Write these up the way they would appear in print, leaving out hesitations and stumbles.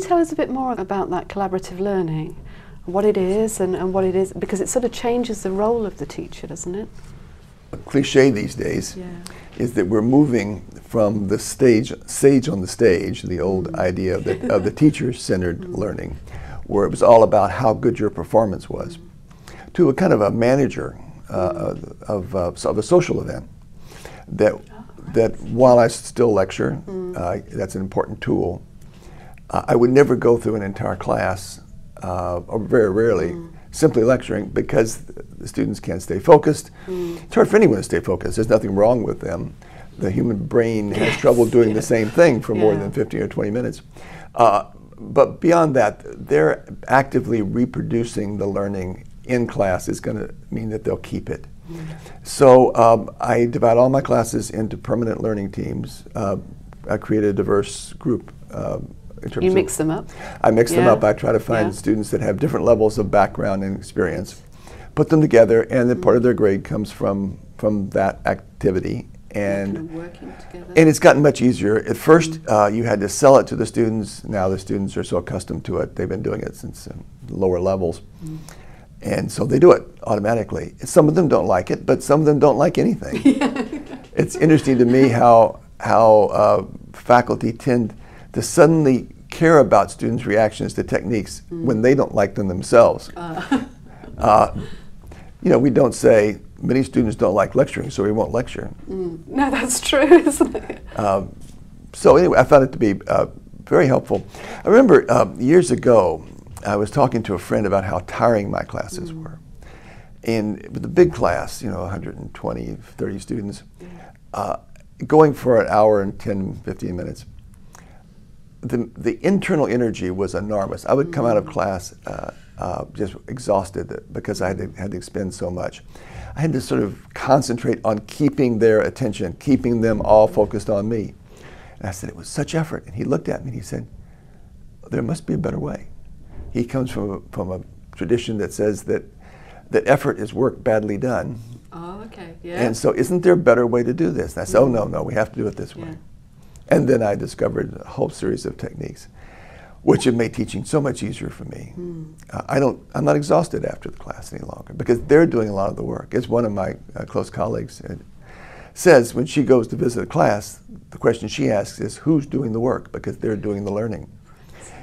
tell us a bit more about that collaborative learning? What it is and what it is, because it sort of changes the role of the teacher, doesn't it? A cliche these days is that we're moving from the sage on the stage, the old idea of the teacher-centered learning, where it was all about how good your performance was, to a kind of a manager of a social event that while I still lecture, that's an important tool, I would never go through an entire class, or very rarely, simply lecturing, because the students can't stay focused. It's hard for anyone to stay focused. There's nothing wrong with them. The human brain has trouble doing the same thing for more than 15 or 20 minutes. But beyond that, they're actively reproducing the learning in class is going to mean that they'll keep it. So I divide all my classes into permanent learning teams. I create a diverse group. You mix them up? I mix them up. I try to find students that have different levels of background and experience, put them together, and then part of their grade comes from that activity. And kind of working together. And it's gotten much easier. At first, you had to sell it to the students. Now the students are so accustomed to it. They've been doing it since lower levels. And so they do it automatically. Some of them don't like it, but some of them don't like anything. It's interesting to me how faculty tend to suddenly care about students' reactions to techniques when they don't like them themselves. You know, we don't say, many students don't like lecturing, so we won't lecture. No, that's true, isn't it? So anyway, I found it to be very helpful. I remember years ago, I was talking to a friend about how tiring my classes were. And with the big class, you know, 120, 30 students, going for an hour and 10, 15 minutes, the internal energy was enormous. I would come out of class just exhausted because I had to expend so much. I had to sort of concentrate on keeping their attention, keeping them all focused on me. And I said, it was such effort. And he looked at me and he said, there must be a better way. He comes from a tradition that says that effort is work badly done. Oh, okay, yeah. And so isn't there a better way to do this? And I said, oh, no, we have to do it this way. And then I discovered a whole series of techniques, which have made teaching so much easier for me. I'm not exhausted after the class any longer because they're doing a lot of the work. As one of my close colleagues says, when she goes to visit a class, the question she asks is, who's doing the work? Because they're doing the learning.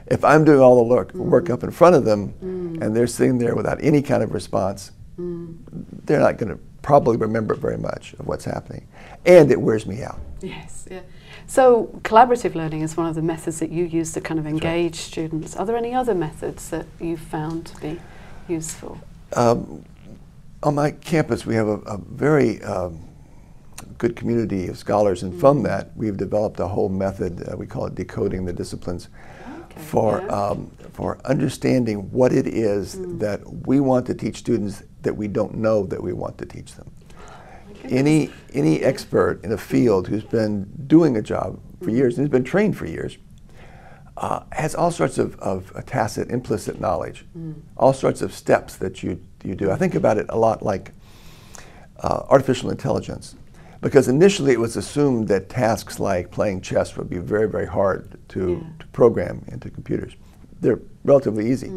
If I'm doing all the work up in front of them and they're sitting there without any kind of response, they're not going to probably remember very much of what's happening. And it wears me out. Yes, yeah. So collaborative learning is one of the methods that you use to kind of engage students. Are there any other methods that you've found to be useful? On my campus, we have a very good community of scholars, and from that, we've developed a whole method. We call it Decoding the Disciplines, for understanding what it is that we want to teach students that we don't know that we want to teach them. Any expert in a field who's been doing a job for years and has been trained for years has all sorts of tacit, implicit knowledge, all sorts of steps that you do. I think about it a lot like artificial intelligence, because initially it was assumed that tasks like playing chess would be very, very hard to program into computers. They're relatively easy.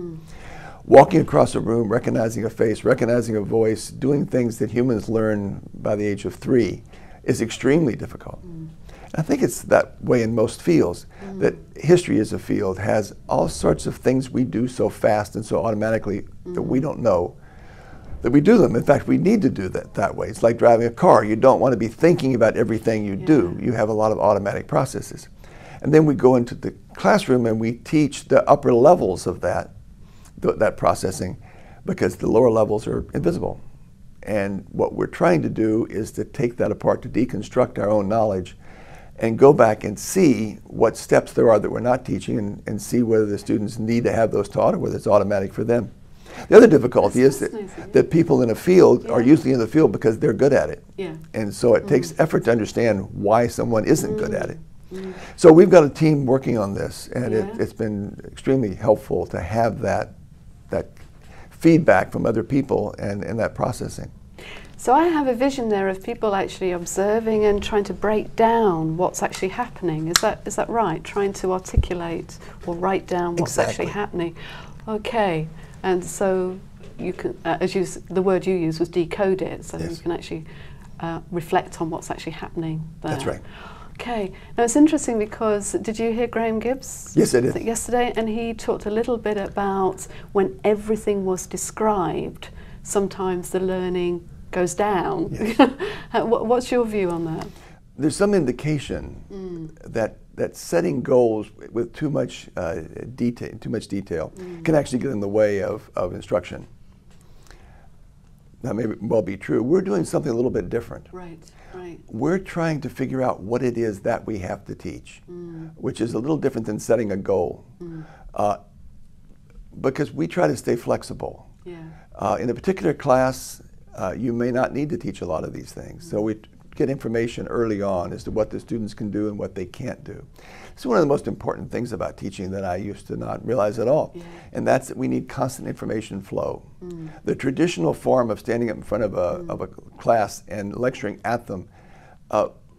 Walking across a room, recognizing a face, recognizing a voice, doing things that humans learn by the age of 3 is extremely difficult. I think it's that way in most fields, that history as a field has all sorts of things we do so fast and so automatically that we don't know that we do them. In fact, we need to do that way. It's like driving a car. You don't want to be thinking about everything you do. You have a lot of automatic processes. And then we go into the classroom and we teach the upper levels of that processing, because the lower levels are invisible. And what we're trying to do is to take that apart, to deconstruct our own knowledge and go back and see what steps there are that we're not teaching, and see whether the students need to have those taught or whether it's automatic for them. The other difficulty is that people in a field are usually in the field because they're good at it. And so it takes effort to understand why someone isn't good at it. So we've got a team working on this, and it's been extremely helpful to have that feedback from other people and that processing. So I have a vision there of people actually observing and trying to break down what's actually happening. Is that right? Trying to articulate or write down what's actually happening. Okay, and so you can, the word you used was decode it, so you can actually reflect on what's actually happening there. That's right. Okay. Now it's interesting because did you hear Graham Gibbs? Yes, I did. Yesterday, and he talked a little bit about when everything was described, sometimes the learning goes down. Yes. What's your view on that? There's some indication that setting goals with too much detail can actually get in the way of instruction. That may well be true. We're doing something a little bit different. Right, right. We're trying to figure out what it is that we have to teach, which is a little different than setting a goal. Because we try to stay flexible. Yeah. In a particular class, you may not need to teach a lot of these things. So we get information early on as to what the students can do and what they can't do. This is one of the most important things about teaching that I used to not realize at all. Yeah. And that's that we need constant information flow. The traditional form of standing up in front of a class and lecturing at them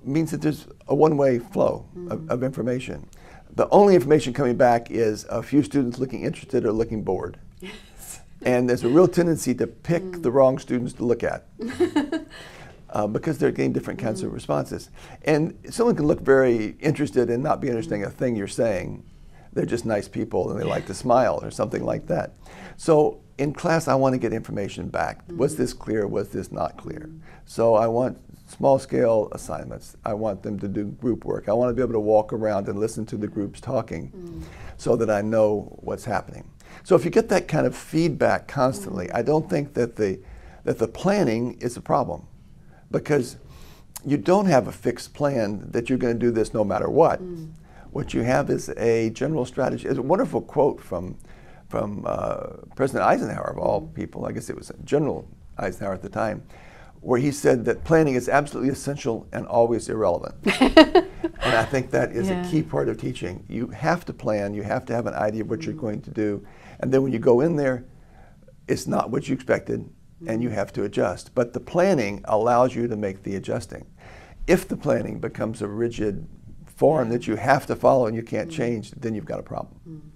means that there's a one-way flow of information. The only information coming back is a few students looking interested or looking bored. Yes. And there's a real tendency to pick the wrong students to look at. Because they're getting different kinds of responses. And someone can look very interested and not be understanding a thing you're saying. They're just nice people and they like to smile or something like that. So in class, I want to get information back. Was this clear? Was this not clear? So I want small scale assignments. I want them to do group work. I want to be able to walk around and listen to the groups talking so that I know what's happening. So if you get that kind of feedback constantly, I don't think that the planning is a problem. Because you don't have a fixed plan that you're going to do this no matter what. What you have is a general strategy. There's a wonderful quote from President Eisenhower, of all people, I guess it was General Eisenhower at the time, where he said that planning is absolutely essential and always irrelevant. And I think that is a key part of teaching. You have to plan, you have to have an idea of what you're going to do, and then when you go in there, it's not what you expected, and you have to adjust. But the planning allows you to make the adjusting. If the planning becomes a rigid form that you have to follow and you can't change, then you've got a problem.